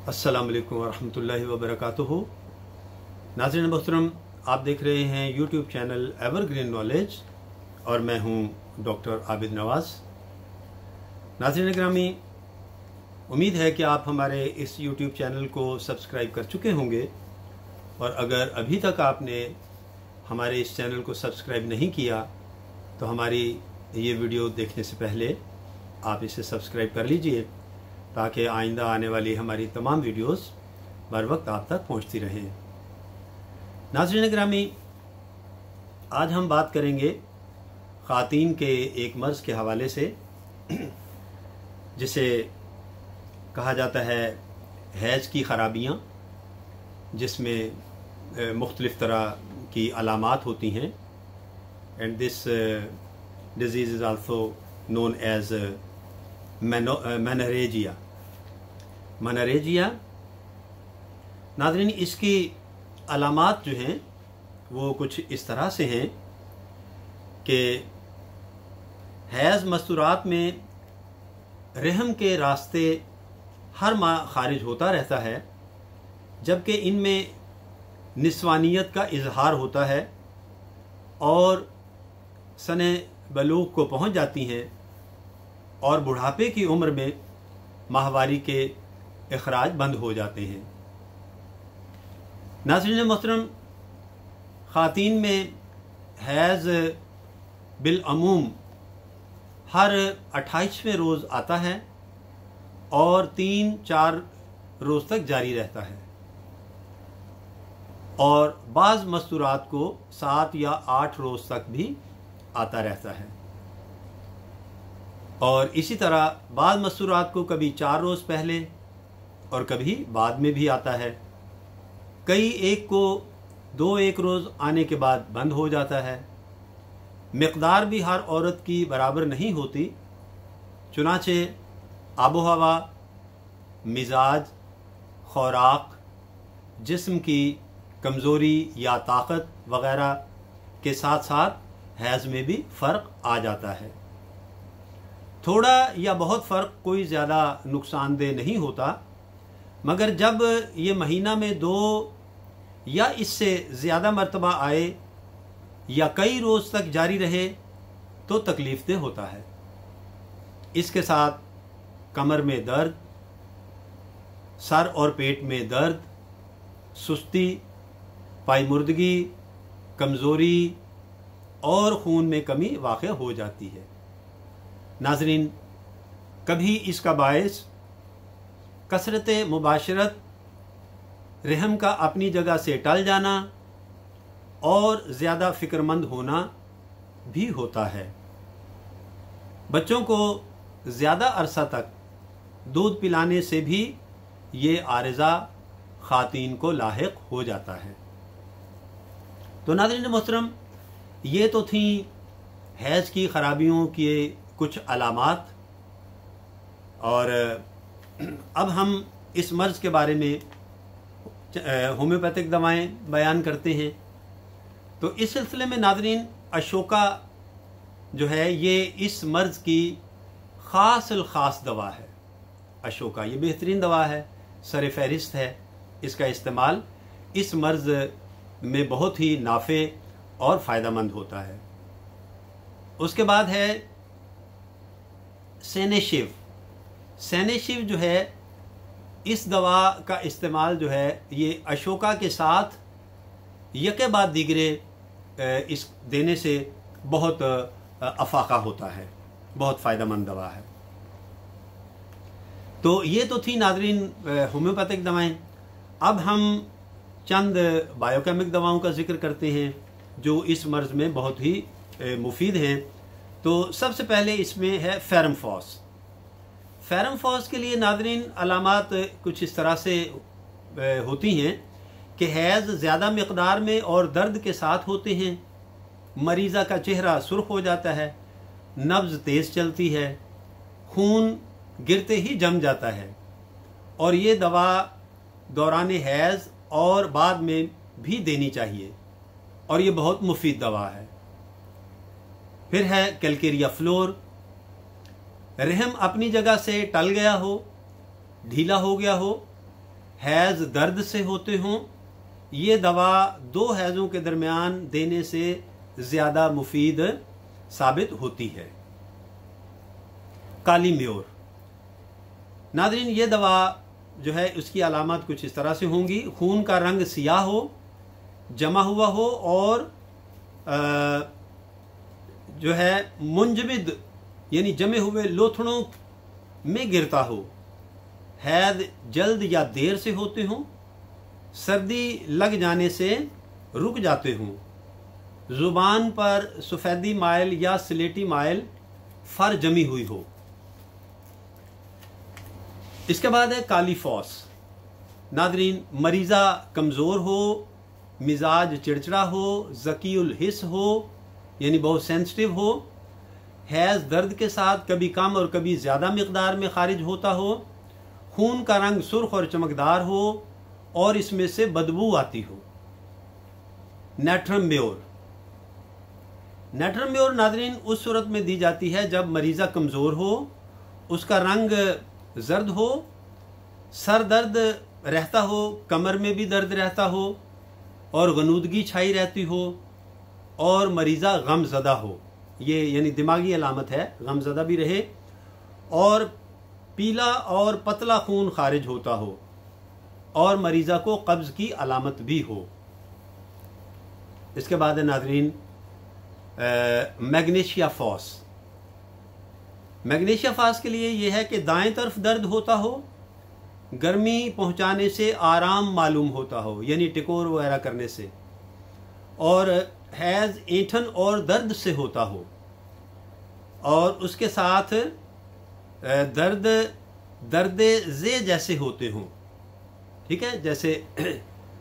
अस्सलाम वालेकुम वरहमतुल्लाहि वबरकातुहू। नाज़रीन मोहतरम, आप देख रहे हैं यूट्यूब चैनल एवरग्रीन नॉलेज और मैं हूं डॉक्टर आबिद नवाज़। नाज़रीन ग्रामी, उम्मीद है कि आप हमारे इस यूट्यूब चैनल को सब्सक्राइब कर चुके होंगे, और अगर अभी तक आपने हमारे इस चैनल को सब्सक्राइब नहीं किया तो हमारी ये वीडियो देखने से पहले आप इसे सब्सक्राइब कर लीजिए, ताकि आइंदा आने वाली हमारी तमाम वीडियोस बर वक्त आप तक पहुंचती रहें। नाज़रीन ग्रामी, आज हम बात करेंगे ख़ातीन के एक मर्ज़ के हवाले से, जिसे कहा जाता है हैज़ की ख़राबियाँ, जिसमें मुख्तलिफ़ तरह की अलामात होती हैं। And this disease is also known as menorrhagia. नाज़रीन, इसकी अलामात जो हैं वो कुछ इस तरह से हैं कि हैज़ मस्तूरात में रहम के रास्ते हर माह खारिज होता रहता है, जबकि इनमें निस्वानियत का इजहार होता है और सने बलूग को पहुंच जाती हैं, और बुढ़ापे की उम्र में माहवारी के इखराज बंद हो जाते हैं। नाज़रीन मोहतरम, ख़ातीन में हैज़ बिलअमूम हर 28वें रोज़ आता है और 3-4 रोज़ तक जारी रहता है, और बाज़ मस्तूरात को 7 या 8 रोज़ तक भी आता रहता है, और इसी तरह बाज़ मस्तूरात को कभी 4 रोज़ पहले और कभी बाद में भी आता है। कई एक को 2-1 रोज़ आने के बाद बंद हो जाता है। मिक़दार भी हर औरत की बराबर नहीं होती, चुनाचे आबो हवा, मिजाज, खुराक, जिस्म की कमज़ोरी या ताकत वग़ैरह के साथ साथ हैज़ में भी फ़र्क आ जाता है। थोड़ा या बहुत फ़र्क कोई ज़्यादा नुकसानदेह नहीं होता, मगर जब ये महीना में 2 या इससे ज़्यादा मरतबा आए या कई रोज़ तक जारी रहे तो तकलीफ़देह होता है। इसके साथ कमर में दर्द, सर और पेट में दर्द, सुस्ती, पायमुर्दगी, कमज़ोरी और खून में कमी वाक़ हो जाती है। नाज़रीन, कभी इसका बायस कसरत मुबाशरत, रहम का अपनी जगह से टल जाना और ज़्यादा फ़िक्रमंद होना भी होता है। बच्चों को ज़्यादा अरसा तक दूध पिलाने से भी ये आरिज़ा ख़ातीन को लाहिक हो जाता है। तो नाज़रीन मोहतरम, ये तो थी हैज़ की ख़राबियों के कुछ अलामात, और अब हम इस मर्ज़ के बारे में होम्योपैथिक दवाएं बयान करते हैं। तो इस सिलसिले में नाज़रीन, अशोका जो है ये इस मर्ज़ की ख़ास दवा है। अशोका ये बेहतरीन दवा है, सर फहरिस्त है। इसका इस्तेमाल इस मर्ज़ में बहुत ही नाफ़े और फ़ायदेमंद होता है। उसके बाद है सेनेशिव। सेनेशिव जो है, इस दवा का इस्तेमाल जो है ये अशोका के साथ यके बाद दीगरे इस देने से बहुत अफाका होता है, बहुत फ़ायदेमंद दवा है। तो ये तो थी नाज़रीन होम्योपैथिक दवाएं। अब हम चंद बायोकेमिक दवाओं का जिक्र करते हैं जो इस मर्ज़ में बहुत ही मुफीद हैं। तो सबसे पहले इसमें है फेरमफॉस। फेरमफॉस के लिए नाज़रीन अलामात कुछ इस तरह से होती हैं कि हैज़ ज़्यादा मिक़दार में और दर्द के साथ होते हैं, मरीज़ा का चेहरा सुर्ख हो जाता है, नब्ज़ तेज़ चलती है, खून गिरते ही जम जाता है, और ये दवा दौरान हैज़ और बाद में भी देनी चाहिए, और ये बहुत मुफीद दवा है। फिर है कैलकेरिया फ्लोर। रहम अपनी जगह से टल गया हो, ढीला हो गया हो हैज़ दर्द से होते हों, ये दवा 2 हैज़ों के दरमियान देने से ज़्यादा मुफीद साबित होती है। काली म्योर। नाज़रीन, ये दवा जो है उसकी अलामत कुछ इस तरह से होंगी। खून का रंग सियाह हो, जमा हुआ हो और जो है मुंजमिद यानी जमे हुए लोथड़ों में गिरता हो, हैद जल्द या देर से होते हों, सर्दी लग जाने से रुक जाते हों, जुबान पर सफ़ेदी माइल या स्लेटी माइल फर जमी हुई हो। इसके बाद है काली फौस। नादरीन, मरीज़ा कमज़ोर हो, मिजाज चिड़चिड़ा हो, ज़कीउल हिस हो यानी बहुत सेंसिटिव हो, हैज़ दर्द के साथ कभी कम और कभी ज़्यादा मिकदार में खारिज होता हो, खून का रंग सुर्ख और चमकदार हो और इसमें से बदबू आती हो। Natrum more. Natrum more Nadreen उस सूरत में दी जाती है जब मरीज़ा कमज़ोर हो, उसका रंग जर्द हो, सर दर्द रहता हो, कमर में भी दर्द रहता हो और गनूदगी छाई रहती हो और मरीज़ा गमज़दा हो। ये यानी दिमागी अलामत है, गमज़दा भी रहे और पीला और पतला खून खारिज होता हो और मरीज़ा को कब्ज़ की अलामत भी हो। इसके बाद है नाज़रीन मैग्नीशिया फॉस। मैग्नीशिया फॉस के लिए यह है कि दाएं तरफ दर्द होता हो, गर्मी पहुंचाने से आराम मालूम होता हो यानी टिकोर वगैरह करने से, और हैज़ ऐंठन और दर्द से होता हो और उसके साथ दर्द ज़े जैसे होते हों। ठीक है, जैसे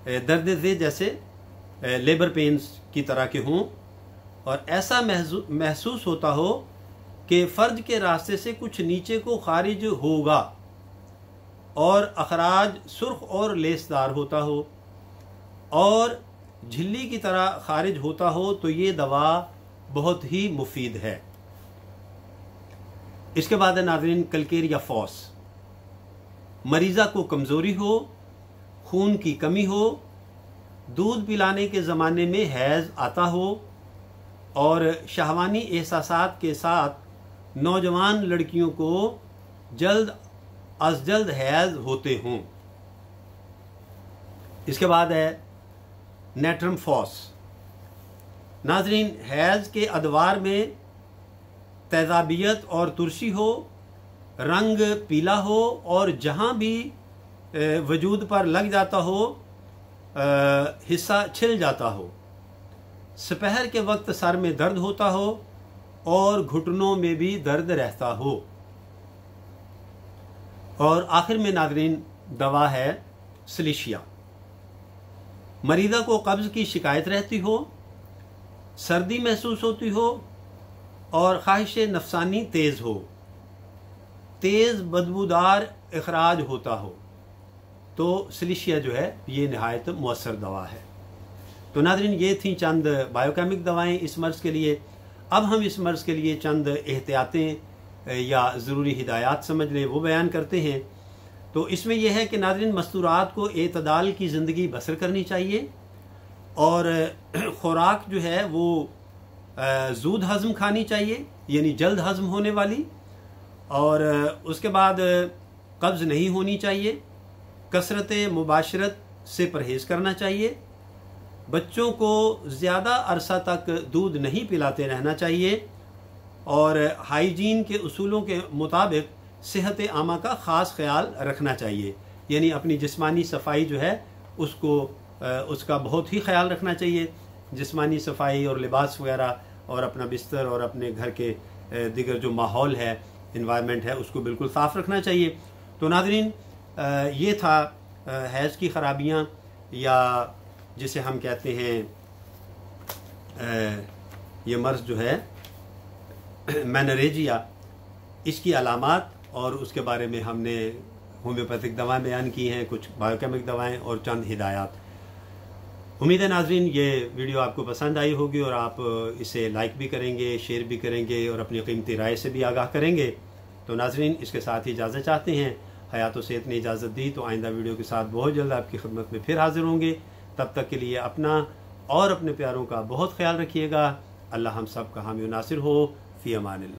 दर्द ज़े जैसे लेबर पेन्स की तरह के हों और ऐसा महसूस होता हो कि फ़र्ज के रास्ते से कुछ नीचे को खारिज होगा और अखराज सुर्ख और लेसदार होता हो और झिल्ली की तरह खारिज होता हो, तो ये दवा बहुत ही मुफीद है। इसके बाद है नाज़रीन कलकेरिया फॉस। मरीज़ा को कमज़ोरी हो, खून की कमी हो, दूध पिलाने के ज़माने में हैज़ आता हो और शहवानी एहसासात के साथ नौजवान लड़कियों को जल्द अज जल्द हैज़ होते हों। इसके बाद है नेट्रम फॉस। नाजरीन, हैज़ के अदवार में तेज़ाबियत और तुरशी हो, रंग पीला हो और जहाँ भी वजूद पर लग जाता हो हिस्सा छिल जाता हो, सपहर के वक्त सर में दर्द होता हो और घुटनों में भी दर्द रहता हो। और आखिर में नाज़रीन दवा है सलीशिया। मरीज़ा को कब्ज़ की शिकायत रहती हो, सर्दी महसूस होती हो और ख्वाहिश नफसानी तेज़ हो, तेज़ बदबूदार इखराज होता हो, तो सलीशिया जो है ये नहायत मुअस्सर दवा है। तो नाज़रीन, ये थी चंद बायोकेमिक दवाएं इस मर्ज़ के लिए। अब हम इस मर्ज़ के लिए चंद एहतियातें या ज़रूरी हिदायत समझ लें वो बयान करते हैं। तो इसमें यह है कि नाज़रीन मस्तूरात को एतदाल की ज़िंदगी बसर करनी चाहिए और खुराक जो है वो ज़ूद हज़म खानी चाहिए यानी जल्द हज़म होने वाली, और उसके बाद कब्ज़ नहीं होनी चाहिए, कसरत मुबाशरत से परहेज़ करना चाहिए, बच्चों को ज़्यादा अरसा तक दूध नहीं पिलाते रहना चाहिए और हाइजीन के उसूलों के मुताबिक सेहत आमा का ख़ास ख्याल रखना चाहिए यानी अपनी जिस्मानी सफाई जो है उसको उसका बहुत ही ख्याल रखना चाहिए। जिस्मानी सफाई और लिबास वगैरह और अपना बिस्तर और अपने घर के दिगर जो माहौल है, इन्वायरमेंट है, उसको बिल्कुल साफ़ रखना चाहिए। तो नाज़रीन, ये था हैज़ की ख़राबियाँ या जिसे हम कहते हैं ये मर्ज़ जो है मेनोरेजिया, इसकी अलामात और उसके बारे में हमने होम्योपैथिक दवाएं बयान की हैं, कुछ बायोकेमिक दवाएं और चंद हिदायत। उम्मीद है नाज़रीन ये वीडियो आपको पसंद आई होगी और आप इसे लाइक भी करेंगे, शेयर भी करेंगे और अपनी कीमती राय से भी आगाह करेंगे। तो नाज़रीन, इसके साथ ही इजाज़त चाहते हैं। हयात सेहत ने इजाज़त दी तो आइंदा वीडियो के साथ बहुत जल्द आपकी खिदमत में फिर हाजिर होंगे। तब तक के लिए अपना और अपने प्यारों का बहुत ख्याल रखिएगा। अल्लाह हम सब का हामी नासिर हो। फ़ी अमानिल्लाह।